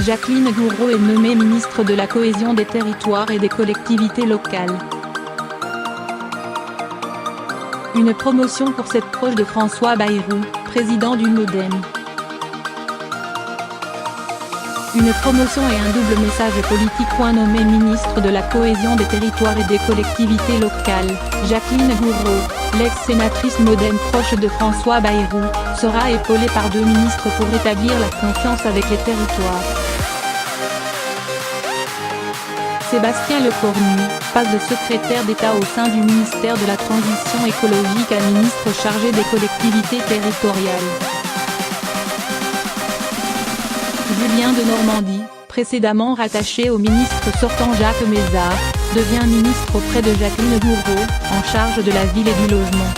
Jacqueline Gourault est nommée ministre de la Cohésion des territoires et des collectivités locales. Une promotion pour cette proche de François Bayrou, président du MoDem. Une promotion et un double message politique. Nommée ministre de la Cohésion des territoires et des collectivités locales, Jacqueline Gourault, l'ex-sénatrice MoDem proche de François Bayrou, sera épaulée par deux ministres pour rétablir la confiance avec les territoires. Sébastien Lecornu passe de secrétaire d'État au sein du ministère de la Transition écologique à ministre chargé des collectivités territoriales. Julien Denormandie, précédemment rattaché au ministre sortant Jacques Mézard, devient ministre auprès de Jacqueline Gourault, en charge de la ville et du logement.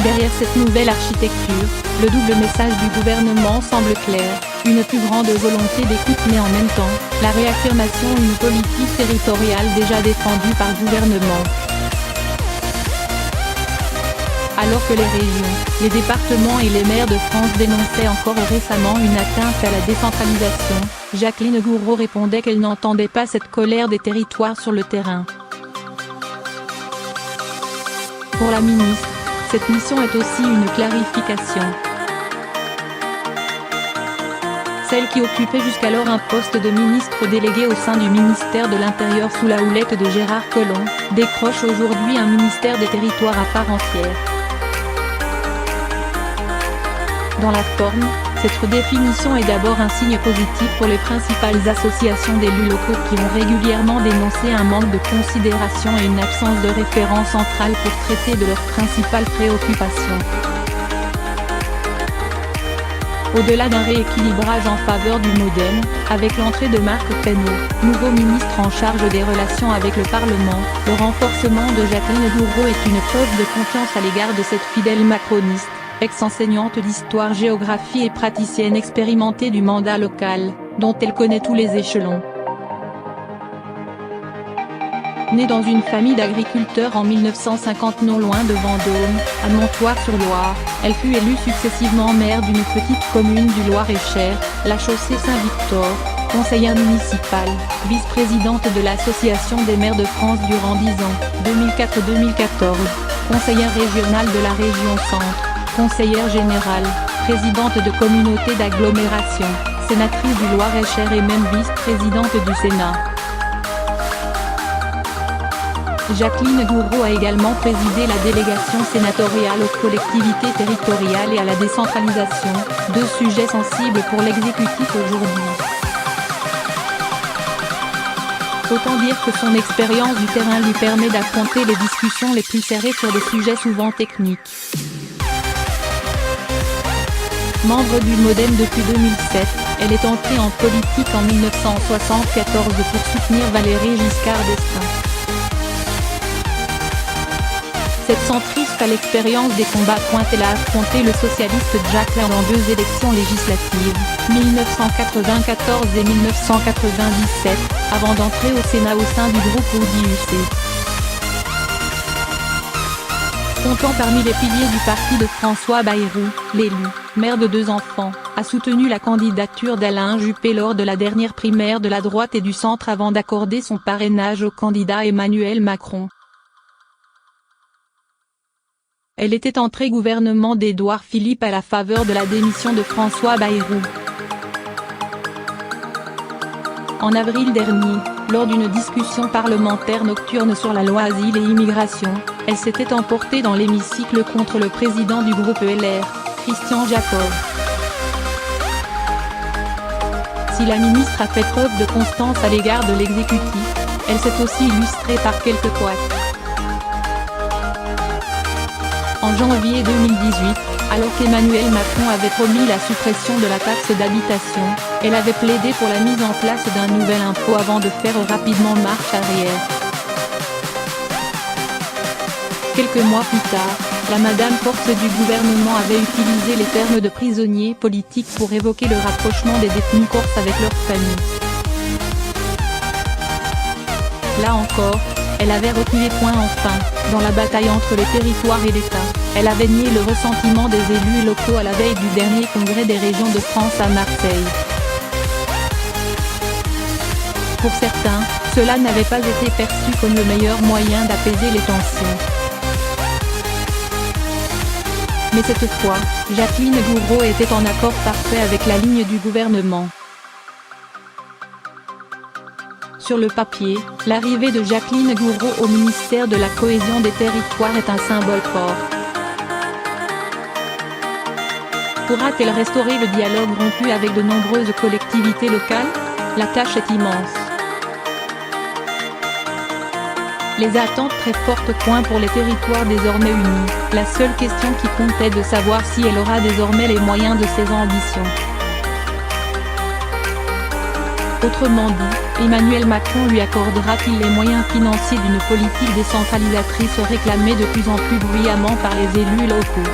Derrière cette nouvelle architecture, le double message du gouvernement semble clair, une plus grande volonté d'écoute mais en même temps, la réaffirmation d'une politique territoriale déjà défendue par le gouvernement. Alors que les régions, les départements et les maires de France dénonçaient encore récemment une atteinte à la décentralisation, Jacqueline Gourault répondait qu'elle n'entendait pas cette colère des territoires sur le terrain. Pour la ministre, cette mission est aussi une clarification. Celle qui occupait jusqu'alors un poste de ministre délégué au sein du ministère de l'Intérieur sous la houlette de Gérard Collomb, décroche aujourd'hui un ministère des territoires à part entière. Dans la forme, cette redéfinition est d'abord un signe positif pour les principales associations d'élus locaux qui ont régulièrement dénoncé un manque de considération et une absence de référent central pour traiter de leurs principales préoccupations. Au-delà d'un rééquilibrage en faveur du MoDem, avec l'entrée de Marc Fesneau, nouveau ministre en charge des relations avec le Parlement, le renforcement de Jacqueline Gourault est une preuve de confiance à l'égard de cette fidèle macroniste, ex-enseignante d'histoire-géographie et praticienne expérimentée du mandat local, dont elle connaît tous les échelons. Née dans une famille d'agriculteurs en 1950 non loin de Vendôme, à Montoire-sur-Loire, elle fut élue successivement maire d'une petite commune du Loir-et-Cher, La Chaussée-Saint-Victor, conseillère municipale, vice-présidente de l'Association des maires de France durant 10 ans, 2004-2014, conseillère régionale de la région Centre, conseillère générale, présidente de communauté d'agglomération, sénatrice du Loir-et-Cher et même vice-présidente du Sénat. Jacqueline Gourault a également présidé la délégation sénatoriale aux collectivités territoriales et à la décentralisation, deux sujets sensibles pour l'exécutif aujourd'hui. Autant dire que son expérience du terrain lui permet d'affronter les discussions les plus serrées sur des sujets souvent techniques. Membre du MoDem depuis 2007, elle est entrée en politique en 1974 pour soutenir Valéry Giscard d'Estaing. Cette centriste a l'expérience des combats. Elle a affronté le socialiste Jacques Lang dans deux élections législatives, 1994 et 1997, avant d'entrer au Sénat au sein du groupe UDI-UC. Comptant parmi les piliers du parti de François Bayrou, l'élu, mère de deux enfants, a soutenu la candidature d'Alain Juppé lors de la dernière primaire de la droite et du centre avant d'accorder son parrainage au candidat Emmanuel Macron. Elle était entrée gouvernement d'Édouard Philippe à la faveur de la démission de François Bayrou. En avril dernier, lors d'une discussion parlementaire nocturne sur la loi Asile et Immigration, elle s'était emportée dans l'hémicycle contre le président du groupe LR, Christian Jacob. Si la ministre a fait preuve de constance à l'égard de l'exécutif, elle s'est aussi illustrée par quelques couacs. En janvier 2018, alors qu'Emmanuel Macron avait promis la suppression de la taxe d'habitation, elle avait plaidé pour la mise en place d'un nouvel impôt avant de faire rapidement marche arrière. Quelques mois plus tard, la madame forte du gouvernement avait utilisé les termes de prisonniers politiques pour évoquer le rapprochement des détenus corses avec leurs familles. Là encore, elle avait reculé. Enfin, Dans la bataille entre les territoires et l'État, elle avait nié le ressentiment des élus locaux à la veille du dernier congrès des régions de France à Marseille. Pour certains, cela n'avait pas été perçu comme le meilleur moyen d'apaiser les tensions. Mais cette fois, Jacqueline Gourault était en accord parfait avec la ligne du gouvernement. Sur le papier, l'arrivée de Jacqueline Gourault au ministère de la Cohésion des Territoires est un symbole fort. Pourra-t-elle restaurer le dialogue rompu avec de nombreuses collectivités locales? La tâche est immense. Les attentes très fortes pointent pour les territoires désormais unis. La seule question qui compte est de savoir si elle aura désormais les moyens de ses ambitions. Autrement dit, Emmanuel Macron lui accordera-t-il les moyens financiers d'une politique décentralisatrice réclamée de plus en plus bruyamment par les élus locaux?